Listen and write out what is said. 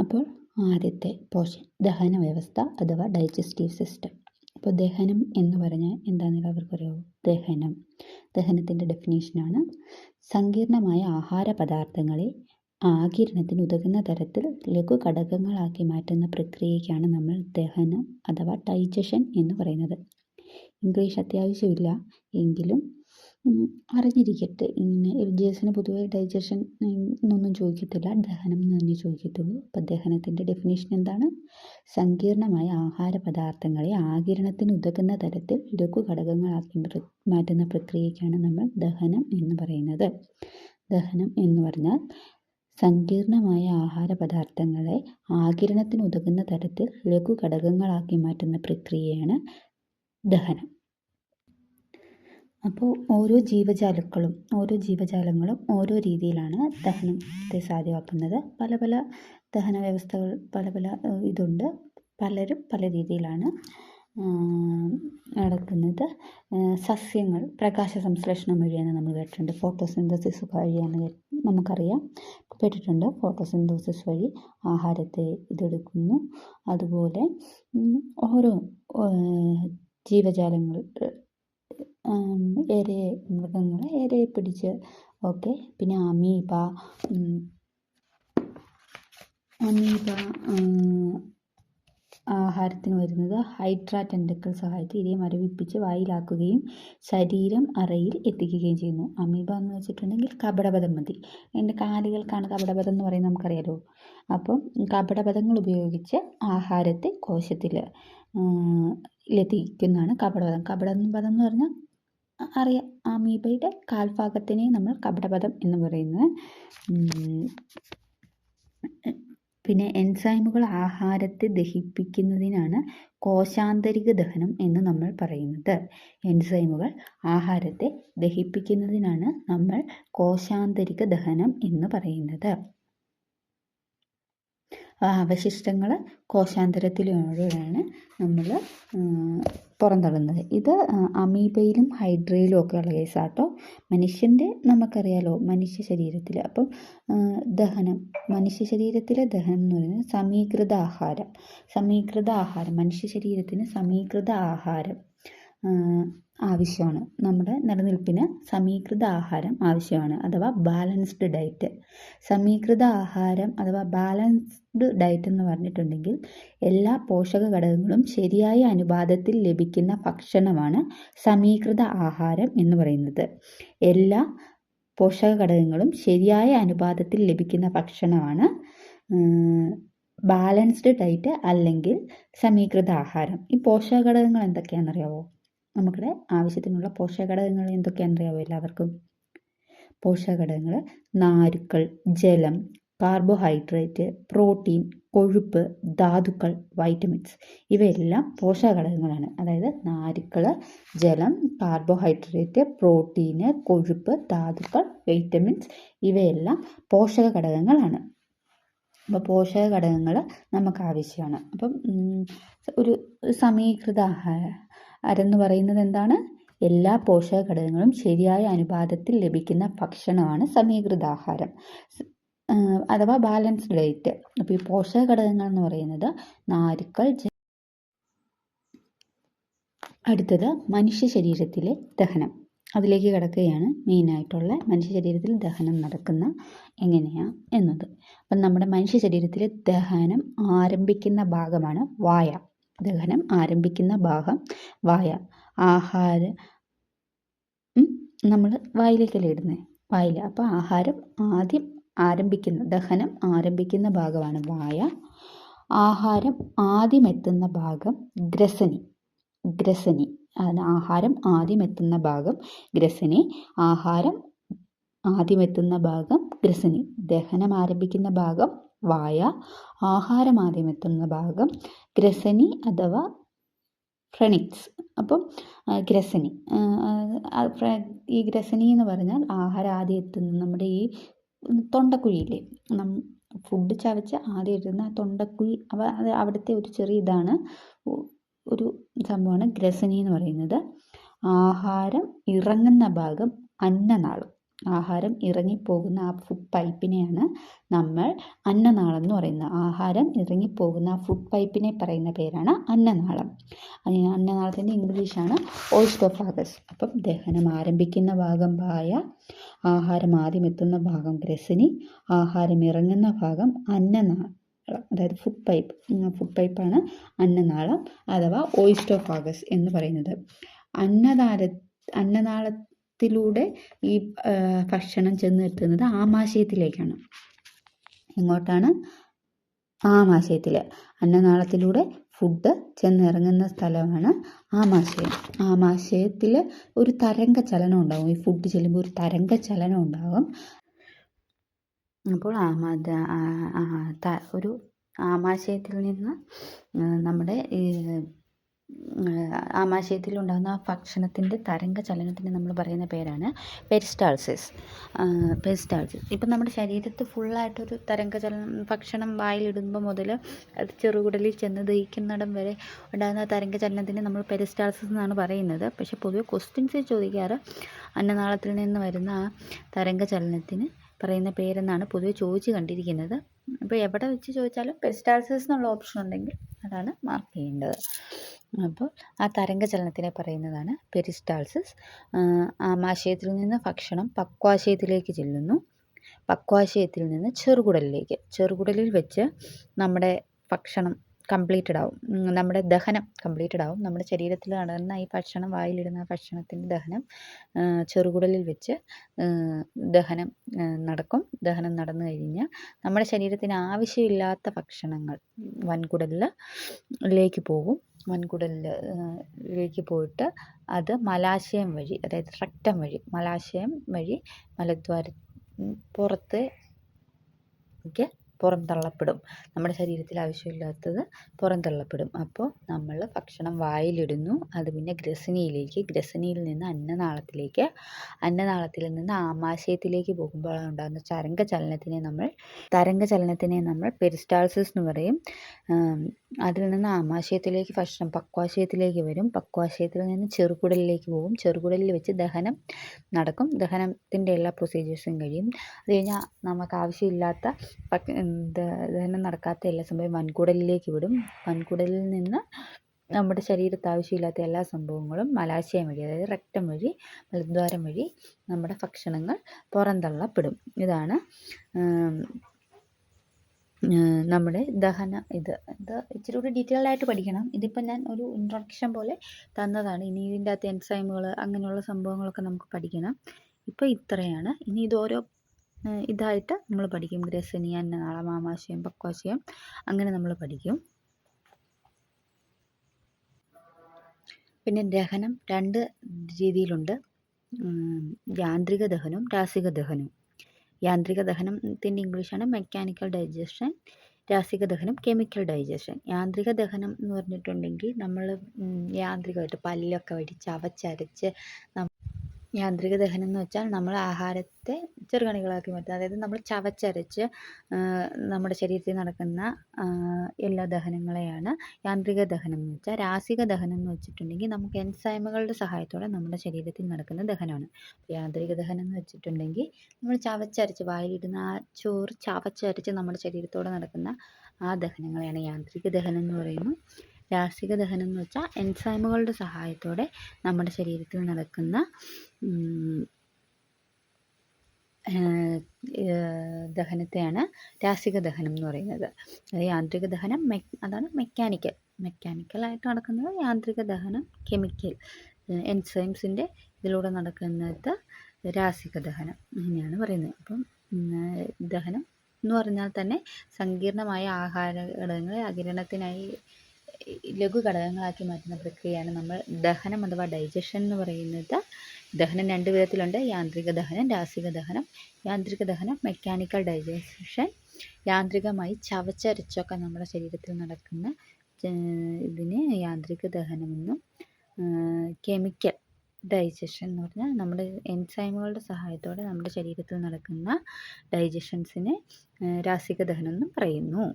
അപ്പോൾ ആദ്യത്തെ പോർഷൻ ദഹന വ്യവസ്ഥ അഥവാ ഡൈജസ്റ്റീവ് സിസ്റ്റം. അപ്പോൾ ദഹനം എന്ന് പറഞ്ഞാൽ എന്താണെന്ന് എല്ലാവർക്കും അറിയാമോ? ദഹനത്തിൻ്റെ ഡെഫിനേഷനാണ് സങ്കീർണമായ ആഹാര പദാർത്ഥങ്ങളെ ആഗിരണത്തിന് ഉതകുന്ന തരത്തിൽ ലഘു ഘടകങ്ങളാക്കി മാറ്റുന്ന പ്രക്രിയയ്ക്കാണ് നമ്മൾ ദഹനം അഥവാ ഡൈജഷൻ എന്ന് പറയുന്നത്. ഇംഗ്ലീഷ് അത്യാവശ്യമില്ല എങ്കിലും അറിഞ്ഞിരിക്കട്ടെ. ഇങ്ങനെ LGSന് പൊതുവെ ഡൈജഷൻ എന്നൊന്നും ചോദിക്കത്തില്ല, ദഹനം എന്ന് തന്നെ ചോദിക്കത്തുള്ളൂ. അപ്പം ദഹനത്തിൻ്റെ ഡെഫിനേഷൻ എന്താണ്? സങ്കീർണമായ ആഹാര പദാർത്ഥങ്ങളെ ആഗിരണത്തിന് ഉതകുന്ന തരത്തിൽ ലഘു ഘടകങ്ങളാക്കി മാറ്റുന്ന പ്രക്രിയയ്ക്കാണ് നമ്മൾ ദഹനം എന്ന് പറയുന്നത്. ദഹനം എന്ന് പറഞ്ഞാൽ സങ്കീർണമായ ആഹാര പദാർത്ഥങ്ങളെ ആഗിരണത്തിന് ഉതകുന്ന തരത്തിൽ ലഘു ഘടകങ്ങളാക്കി മാറ്റുന്ന പ്രക്രിയയാണ് ദഹനം. അപ്പോൾ ഓരോ ജീവജാലങ്ങളും ഓരോ രീതിയിലാണ് ദഹനത്തെ സാധ്യമാക്കുന്നത്. പല ദഹന വ്യവസ്ഥകൾ പല ഇതുണ്ട്. പലരും പല രീതിയിലാണ് നടക്കുന്നത്. സസ്യങ്ങൾ പ്രകാശ സംശ്ലേഷണം വഴിയാണ് നമ്മൾ കേട്ടിട്ടുണ്ട്. ഫോട്ടോസിന്തസിസ് വഴിയാണ് നമുക്കറിയാം, കേട്ടിട്ടുണ്ട്. ഫോട്ടോസിന്തസിസ് വഴി ആഹാരത്തെ ഇതെടുക്കുന്നു. അതുപോലെ ഓരോ ജീവജാലങ്ങൾ മൃഗങ്ങളെ ഇരയെ പിടിച്ച് ഒക്കെ, പിന്നെ അമീബ ആഹാരത്തിന് വരുന്നത് ഹൈഡ്ര ടെൻഡക്കിൾ സഹായത്തിൽ ഇരയെ മരവിപ്പിച്ച് വായിലാക്കുകയും ശരീരം അറയിൽ എത്തിക്കുകയും ചെയ്യുന്നു. അമീബ എന്ന് വെച്ചിട്ടുണ്ടെങ്കിൽ കപടപദം മതി. അതിൻ്റെ കാലുകൾക്കാണ് കപടപദം എന്ന് പറയുന്നത്, നമുക്കറിയാലോ. അപ്പം കപടപദങ്ങൾ ഉപയോഗിച്ച് ആഹാരത്തെ കോശത്തിൽ എത്തിക്കുന്നതാണ് കപടപദം. കപടപദം എന്ന് പറഞ്ഞാൽ അറിയാം, അമീബയുടെ കാൽഭാഗത്തിനെ നമ്മൾ കപടപദം എന്ന് പറയുന്നത്. പിന്നെ എൻസൈമുകൾ ആഹാരത്തെ ദഹിപ്പിക്കുന്നതിനാണ് കോശാന്തരിക ദഹനം എന്ന് നമ്മൾ പറയുന്നത്. എൻസൈമുകൾ ആഹാരത്തെ ദഹിപ്പിക്കുന്നതിനാണ് നമ്മൾ കോശാന്തരിക ദഹനം എന്ന് പറയുന്നത്. അവശിഷ്ടങ്ങൾ കോശാന്തരത്തിലൂടെയാണ് നമ്മൾ പുറന്തള്ളുന്നത്. ഇത് അമീബയിലും ഹൈഡ്രയിലും ഒക്കെ ഉള്ള കേസാട്ടോ. മനുഷ്യൻ്റെ നമുക്കറിയാലോ, മനുഷ്യ ശരീരത്തിൽ അപ്പം മനുഷ്യ ശരീരത്തിലെ ദഹനം എന്ന് പറയുന്നത് സമീകൃത ആഹാരം മനുഷ്യ ശരീരത്തിന് സമീകൃത ആഹാരം ആവശ്യമാണ്. നമ്മുടെ നിലനിൽപ്പിന് സമീകൃത ആഹാരം ആവശ്യമാണ്, അഥവാ ബാലൻസ്ഡ് ഡയറ്റ്. സമീകൃത ആഹാരം അഥവാ ബാലൻസ്ഡ് ഡയറ്റ് എന്ന് പറഞ്ഞിട്ടുണ്ടെങ്കിൽ എല്ലാ പോഷക ഘടകങ്ങളും ശരിയായ അനുപാതത്തിൽ ലഭിക്കുന്ന ഭക്ഷണമാണ് സമീകൃത ആഹാരം എന്ന് പറയുന്നത്. എല്ലാ പോഷക ഘടകങ്ങളും ശരിയായ അനുപാതത്തിൽ ലഭിക്കുന്ന ഭക്ഷണമാണ് ബാലൻസ്ഡ് ഡയറ്റ് അല്ലെങ്കിൽ സമീകൃത ആഹാരം. ഈ പോഷക ഘടകങ്ങൾ എന്തൊക്കെയാണെന്നറിയാവോ? നമ്മുടെ ആവശ്യത്തിനുള്ള പോഷകഘടകങ്ങൾ എന്തൊക്കെയാണെന്നറിയാമോ എല്ലാവർക്കും? പോഷകഘടകങ്ങൾ നാരുക്കൾ, ജലം, കാർബോഹൈഡ്രേറ്റ്, പ്രോട്ടീൻ, കൊഴുപ്പ്, ധാതുക്കൾ, വൈറ്റമിൻസ്. ഇവയെല്ലാം പോഷകഘടകങ്ങളാണ്. അതായത് നാരുക്കൾ, ജലം, കാർബോഹൈഡ്രേറ്റ്, പ്രോട്ടീന്, കൊഴുപ്പ്, ധാതുക്കൾ, വൈറ്റമിൻസ് ഇവയെല്ലാം പോഷക ഘടകങ്ങളാണ്. അപ്പോൾ പോഷക ഘടകങ്ങൾ നമുക്ക് ആവശ്യമാണ്. അപ്പം ഒരു സമീകൃത ആഹാരം എന്ന് പറയുന്നത് എന്താണ്? എല്ലാ പോഷക ഘടകങ്ങളും ശരിയായ അനുപാതത്തിൽ ലഭിക്കുന്ന ഭക്ഷണമാണ് സമീകൃത ആഹാരം അഥവാ ബാലൻസ്ഡ് ഡയറ്റ്. അപ്പോൾ ഈ പോഷക ഘടകങ്ങൾ എന്ന് പറയുന്നത് നാരുക്കൾ. അടുത്തത് മനുഷ്യ ശരീരത്തിലെ ദഹനം. അതിലേക്ക് കിടക്കുകയാണ് മെയിനായിട്ടുള്ള മനുഷ്യ ശരീരത്തിൽ ദഹനം നടക്കുന്ന എങ്ങനെയാണ് എന്നത്. അപ്പം നമ്മുടെ മനുഷ്യ ശരീരത്തിലെ ദഹനം ആരംഭിക്കുന്ന ഭാഗമാണ് വായ. ദഹനം ആരംഭിക്കുന്ന ഭാഗം വായ. ആഹാരം നമ്മൾ വായിലേക്കല്ലേ ഇടുന്നത്, വായിൽ. അപ്പോൾ ആഹാരം ആദ്യം ദഹനം ആരംഭിക്കുന്ന ഭാഗമാണ് വായ. ആഹാരം ആദ്യം എത്തുന്ന ഭാഗം ഗ്രസനി. ആഹാരം ആദ്യം എത്തുന്ന ഭാഗം ഗ്രസനി. ആഹാരം ആദ്യം എത്തുന്ന ഭാഗം ഗ്രസനി. ദഹനം ആരംഭിക്കുന്ന ഭാഗം വായ. ആഹാരം ആദ്യം എത്തുന്ന ഭാഗം ഗ്രസനി അഥവാ ഫ്രണിക്സ്. അപ്പം ഗ്രസനി, ഈ ഗ്രസനി എന്ന് പറഞ്ഞാൽ ആഹാരം ആദ്യം എത്തുന്ന നമ്മുടെ ഈ തൊണ്ടക്കുഴിയില്ലേ, ഫുഡ് ചവച്ച് ആദ്യം എത്തുന്ന തൊണ്ടക്കുഴി, അവിടുത്തെ ഒരു ചെറിയ ഇതാണ്, ഒരു സംഭവമാണ് ഗ്രസനി എന്ന് പറയുന്നത്. ആഹാരം ഇറങ്ങുന്ന ഭാഗം അന്നനാളം. ആഹാരം ഇറങ്ങിപ്പോകുന്ന ആ ഫുഡ് പൈപ്പിനെയാണ് നമ്മൾ അന്നനാളം എന്ന് പറയുന്നത്. ആഹാരം ഇറങ്ങിപ്പോകുന്ന ആ ഫുഡ് പൈപ്പിനെ പറയുന്ന പേരാണ് അന്നനാളം. അന്നനാളത്തിൻ്റെ ഇംഗ്ലീഷാണ് ഓയിസ്റ്റോഫാഗസ്. അപ്പം ദഹനം ആരംഭിക്കുന്ന ഭാഗം വായ, ആഹാരം ആദ്യം എത്തുന്ന ഭാഗം ഗ്രസനി, ആഹാരം ഇറങ്ങുന്ന ഭാഗം അന്നനാളം, അതായത് ഫുഡ് പൈപ്പാണ് അന്നനാളം അഥവാ ഓയിസ്റ്റോഫാഗസ് എന്ന് പറയുന്നത്. അന്നനാളത്തിലൂടെ ഈ ഭക്ഷണം ചെന്നെത്തുന്നത് ആമാശയത്തിലേക്കാണ്. എങ്ങോട്ടാണ്? ആമാശയത്തിൽ. അന്നനാളത്തിലൂടെ ഫുഡ് ചെന്നിറങ്ങുന്ന സ്ഥലമാണ് ആമാശയം. ആമാശയത്തിൽ ഒരു തരംഗ ചലനം ഉണ്ടാകും. ഈ ഫുഡ് ചെല്ലുമ്പോൾ ഒരു തരംഗ ചലനം ഉണ്ടാകും. അപ്പോൾ ഒരു ആമാശയത്തിൽ നിന്ന് നമ്മുടെ ആമാശയത്തിലുണ്ടാകുന്ന ആ ഭക്ഷണത്തിൻ്റെ തരംഗ ചലനത്തിന് നമ്മൾ പറയുന്ന പേരാണ് പെരിസ്റ്റാൾസിസ്. ഇപ്പം നമ്മുടെ ശരീരത്ത് ഫുള്ളായിട്ടൊരു തരംഗ ചലനം, ഭക്ഷണം വായിലിടുമ്പോൾ മുതൽ അത് ചെറുകുടലിൽ ചെന്ന് ദഹിക്കുന്നിടം വരെ ഉണ്ടാകുന്ന തരംഗ ചലനത്തിന് നമ്മൾ പെരിസ്റ്റാൾസിസ് എന്നാണ് പറയുന്നത്. പക്ഷേ പൊതുവെ ക്വസ്റ്റ്യൻസ് ചോദിക്കാറ് അന്നനാളത്തിൽ നിന്ന് വരുന്ന ആ തരംഗ ചലനത്തിന് പറയുന്ന പേരെന്നാണ് പൊതുവെ ചോദിച്ച് കണ്ടിരിക്കുന്നത്. അപ്പോൾ എവിടെ വെച്ച് ചോദിച്ചാലും പെരിസ്റ്റാൾസിസ് എന്നുള്ള ഓപ്ഷൻ ഉണ്ടെങ്കിൽ അതാണ് മാർക്ക് ചെയ്യേണ്ടത്. അപ്പോൾ ആ തരംഗ ചലനത്തിനെ പറയുന്നതാണ് പെരിസ്റ്റാൾസിസ്. ആമാശയത്തിൽ നിന്ന് ഭക്ഷണം പക്വാശയത്തിലേക്ക് ചെല്ലുന്നു. പക്വാശയത്തിൽ നിന്ന് ചെറുകുടലിൽ വെച്ച് നമ്മുടെ ഭക്ഷണം കംപ്ലീറ്റഡ് ആവും, നമ്മുടെ ദഹനം കംപ്ലീറ്റഡ് ആവും. നമ്മുടെ ശരീരത്തിൽ നടന്ന ഈ ഭക്ഷണം, വായിലിടുന്ന ഭക്ഷണത്തിൻ്റെ ദഹനം ചെറുകുടലിൽ വെച്ച് ദഹനം നടക്കും. ദഹനം നടന്നു കഴിഞ്ഞാൽ നമ്മുടെ ശരീരത്തിന് ആവശ്യമില്ലാത്ത ഭക്ഷണങ്ങൾ വൻകുടലിലേക്ക് പോകും. വൻകുടലിലേക്ക് പോയിട്ട് അത് മലാശയം വഴി, അതായത് റെക്ടം വഴി, മലാശയം വഴി മലദ്വാര പുറന്തള്ളപ്പെടും. നമ്മുടെ ശരീരത്തിൽ ആവശ്യമില്ലാത്തത് പുറന്തള്ളപ്പെടും. അപ്പോൾ നമ്മൾ ഭക്ഷണം വായിലിടുന്നു. അത് പിന്നെ ഗ്രസനിയിൽ നിന്ന് അന്നനാളത്തിൽ നിന്ന് ആമാശയത്തിലേക്ക് പോകുമ്പോൾ ഉണ്ടാകുന്ന തരംഗ ചലനത്തിനെ നമ്മൾ പെരിസ്റ്റാൾസിസ് എന്ന് പറയും. അതിൽ നിന്ന് ആമാശയത്തിലേക്ക് ഭക്ഷണം പക്വാശയത്തിലേക്ക് വരും. പക്വാശയത്തിൽ നിന്ന് ചെറുകുടലിലേക്ക് പോകും. ചെറുകുടലിൽ വെച്ച് ദഹനം നടക്കും. ദഹനത്തിൻ്റെ എല്ലാ പ്രൊസീജിയേഴ്സും കഴിയും. അത് കഴിഞ്ഞാൽ നമുക്ക് ആവശ്യമില്ലാത്ത ദഹനം നടക്കാത്ത എല്ലാ സംഭവം വൻകുടലിലേക്ക് വിടും. വൻകുടലിൽ നിന്ന് നമ്മുടെ ശരീരത്ത് ആവശ്യമില്ലാത്ത എല്ലാ സംഭവങ്ങളും മലാശയം വഴി, അതായത് റെക്ടം വഴി, മലദ്വാരം വഴി നമ്മുടെ ഭക്ഷണങ്ങൾ പുറന്തള്ളപ്പെടും. ഇതാണ് നമ്മുടെ ദഹനം. ഇത് ഇച്ചിരി കൂടി ഡീറ്റെയിൽഡ് ആയിട്ട് പഠിക്കണം. ഇതിപ്പോൾ ഞാൻ ഒരു ഇൻട്രൊഡക്ഷൻ പോലെ തന്നതാണ്. ഇനി ഇതിൻ്റെ അകത്ത് എൻസൈമുകൾ അങ്ങനെയുള്ള സംഭവങ്ങളൊക്കെ നമുക്ക് പഠിക്കണം. ഇപ്പോൾ ഇത്രയാണ്. ഇനി ഇതോരോ ഇതായിട്ട് നമ്മൾ പഠിക്കും. ഗ്രസനി, അന്നനാളം, ആമാശയം, പക്വാശയം, അങ്ങനെ നമ്മൾ പഠിക്കും. പിന്നെ ദഹനം 2 രീതിയിലുണ്ട്. യാന്ത്രിക ദഹനവും രാസിക ദഹനവും. യാന്ത്രിക ദഹനത്തിൻ്റെ ഇംഗ്ലീഷാണ് മെക്കാനിക്കൽ ഡൈജഷൻ. രാസിക ദഹനം കെമിക്കൽ ഡൈജഷൻ. യാന്ത്രിക ദഹനം എന്ന് പറഞ്ഞിട്ടുണ്ടെങ്കിൽ നമ്മൾ യാന്ത്രികമായിട്ട് പല്ലൊക്കെ വഴി ചവച്ചരച്ച് യാന്ത്രിക ദഹനം എന്ന് വെച്ചാൽ നമ്മൾ ആഹാരത്തെ ചെറുകണികളാക്കി മാറ്റുക. അതായത് നമ്മൾ ചവച്ചരച്ച് നമ്മുടെ ശരീരത്തിൽ നടക്കുന്ന എല്ലാ ദഹനങ്ങളെയാണ് യാന്ത്രിക ദഹനം എന്ന് വെച്ചാൽ. രാസിക ദഹനം എന്ന് വെച്ചിട്ടുണ്ടെങ്കിൽ നമുക്ക് എൻസൈമുകളുടെ സഹായത്തോടെ നമ്മുടെ ശരീരത്തിൽ നടക്കുന്ന ദഹനമാണ്. യാന്ത്രിക ദഹനം എന്ന് വെച്ചിട്ടുണ്ടെങ്കിൽ നമ്മൾ ചവച്ചരച്ച് വായിലിടുന്ന ആ ചോറ് ചവച്ചരച്ച് നമ്മുടെ ശരീരത്തോടെ നടക്കുന്ന ആ ദഹനങ്ങളെയാണ് യാന്ത്രിക ദഹനം എന്ന് പറയുന്നത്. രാസിക ദഹനം എന്ന് വെച്ചാൽ എൻസൈമുകളുടെ സഹായത്തോടെ നമ്മുടെ ശരീരത്തിൽ നടക്കുന്ന ദഹനത്തെയാണ് രാസിക ദഹനം എന്ന് പറയുന്നത്. യാന്ത്രിക ദഹനം അതാണ് മെക്കാനിക്കലായിട്ട് നടക്കുന്നത്. യാന്ത്രിക ദഹനം കെമിക്കൽ എൻസൈംസിൻ്റെ ഇതിലൂടെ നടക്കുന്നത് രാസിക ദഹനം, അങ്ങനെയാണ് പറയുന്നത്. അപ്പം ദഹനം എന്ന് പറഞ്ഞാൽ തന്നെ സങ്കീർണമായ ആഹാര ഘടകങ്ങളെ അകിരണത്തിനായി ലഘു ഘടകങ്ങളാക്കി മാറ്റുന്ന പ്രക്രിയയാണ് നമ്മൾ ദഹനം അഥവാ ഡൈജഷൻ എന്ന് പറയുന്നത്. ദഹനം 2 വിധത്തിലുണ്ട്: യാന്ത്രിക ദഹനം, രാസിക ദഹനം. യാന്ത്രിക ദഹനം മെക്കാനിക്കൽ ഡൈജഷൻ. യാന്ത്രികമായി ചവച്ചരച്ചൊക്കെ നമ്മുടെ ശരീരത്തിൽ നടക്കുന്ന ഇതിന് യാന്ത്രിക ദഹനമെന്നും, കെമിക്കൽ ഡൈജഷൻ എന്ന് പറഞ്ഞാൽ നമ്മുടെ എൻസൈമുകളുടെ സഹായത്തോടെ നമ്മുടെ ശരീരത്തിൽ നടക്കുന്ന ഡൈജഷൻസിനെ രാസിക ദഹനം എന്നും പറയുന്നു.